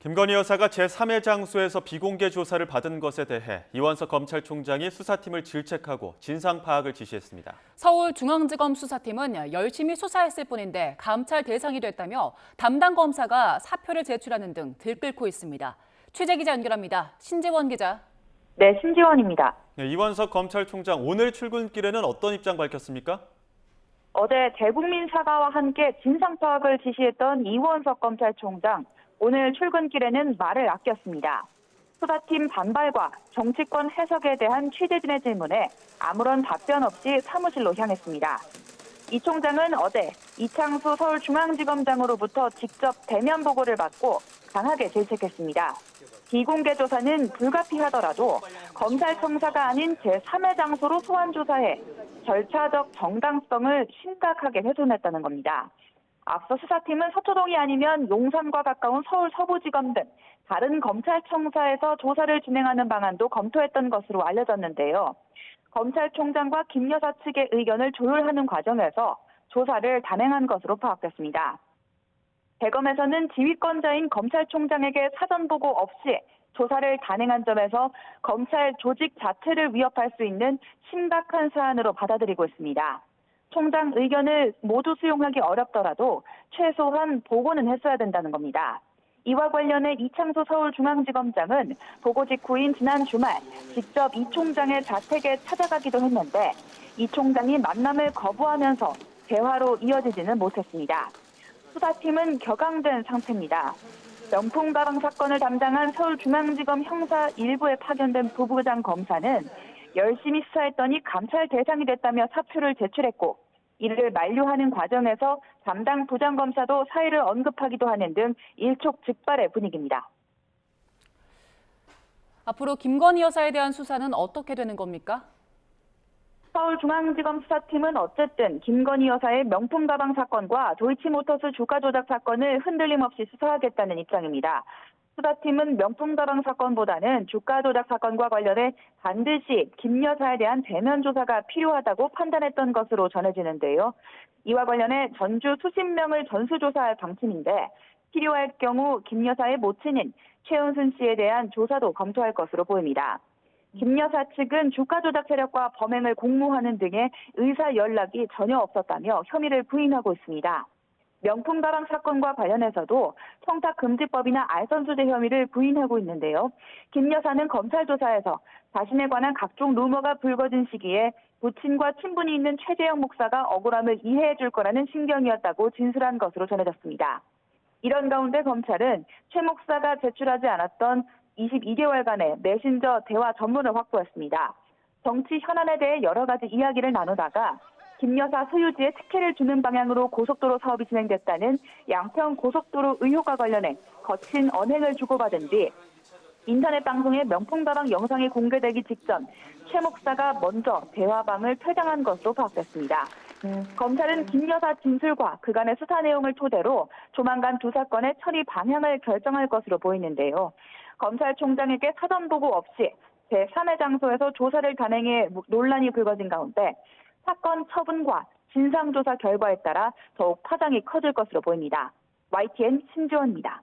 김건희 여사가 제3의 장소에서 비공개 조사를 받은 것에 대해 이원석 검찰총장이 수사팀을 질책하고 진상 파악을 지시했습니다. 서울중앙지검 수사팀은 열심히 수사했을 뿐인데 감찰 대상이 됐다며 담당 검사가 사표를 제출하는 등 들끓고 있습니다. 취재기자 연결합니다. 신지원 기자. 네, 신지원입니다. 네, 이원석 검찰총장 오늘 출근길에는 어떤 입장 밝혔습니까? 어제 대국민 사과와 함께 진상 파악을 지시했던 이원석 검찰총장. 오늘 출근길에는 말을 아꼈습니다. 수사팀 반발과 정치권 해석에 대한 취재진의 질문에 아무런 답변 없이 사무실로 향했습니다. 이 총장은 어제 이창수 서울중앙지검장으로부터 직접 대면 보고를 받고 강하게 질책했습니다. 비공개 조사는 불가피하더라도 검찰청사가 아닌 제3의 장소로 소환 조사해 절차적 정당성을 심각하게 훼손했다는 겁니다. 앞서 수사팀은 서초동이 아니면 용산과 가까운 서울 서부지검 등 다른 검찰청사에서 조사를 진행하는 방안도 검토했던 것으로 알려졌는데요. 검찰총장과 김 여사 측의 의견을 조율하는 과정에서 조사를 단행한 것으로 파악됐습니다. 대검에서는 지휘권자인 검찰총장에게 사전 보고 없이 조사를 단행한 점에서 검찰 조직 자체를 위협할 수 있는 심각한 사안으로 받아들이고 있습니다. 총장 의견을 모두 수용하기 어렵더라도 최소한 보고는 했어야 된다는 겁니다. 이와 관련해 이창수 서울중앙지검장은 보고 직후인 지난 주말 직접 이 총장의 자택에 찾아가기도 했는데 이 총장이 만남을 거부하면서 대화로 이어지지는 못했습니다. 수사팀은 격앙된 상태입니다. 명품 가방 사건을 담당한 서울중앙지검 형사 1부에 파견된 부부장 검사는 열심히 수사했더니 감찰 대상이 됐다며 사표를 제출했고 이를 만류하는 과정에서 담당 부장검사도 사의를 언급하기도 하는 등 일촉즉발의 분위기입니다. 앞으로 김건희 여사에 대한 수사는 어떻게 되는 겁니까? 서울중앙지검 수사팀은 어쨌든 김건희 여사의 명품 가방 사건과 도이치모터스 주가 조작 사건을 흔들림 없이 수사하겠다는 입장입니다. 수사팀은 명품 가방 사건보다는 주가 조작 사건과 관련해 반드시 김 여사에 대한 대면 조사가 필요하다고 판단했던 것으로 전해지는데요. 이와 관련해 전주 수십 명을 전수조사할 방침인데 필요할 경우 김 여사의 모친인 최은순 씨에 대한 조사도 검토할 것으로 보입니다. 김 여사 측은 주가 조작 세력과 범행을 공모하는 등의 의사 연락이 전혀 없었다며 혐의를 부인하고 있습니다. 명품 가방 사건과 관련해서도 청탁금지법이나 알선수재 혐의를 부인하고 있는데요. 김 여사는 검찰 조사에서 자신에 관한 각종 루머가 불거진 시기에 부친과 친분이 있는 최재형 목사가 억울함을 이해해 줄 거라는 신경이었다고 진술한 것으로 전해졌습니다. 이런 가운데 검찰은 최 목사가 제출하지 않았던 22개월간의 메신저 대화 전문을 확보했습니다. 정치 현안에 대해 여러 가지 이야기를 나누다가 김 여사 소유지에 특혜를 주는 방향으로 고속도로 사업이 진행됐다는 양평 고속도로 의혹과 관련해 거친 언행을 주고받은 뒤 인터넷 방송에 명품 가방 영상이 공개되기 직전 최 목사가 먼저 대화방을 퇴장한 것으로 파악됐습니다. 검찰은 김 여사 진술과 그간의 수사 내용을 토대로 조만간 두 사건의 처리 방향을 결정할 것으로 보이는데요. 검찰총장에게 사전 보고 없이 제3의 장소에서 조사를 단행해 논란이 불거진 가운데 사건 처분과 진상조사 결과에 따라 더욱 파장이 커질 것으로 보입니다. YTN 신지원입니다.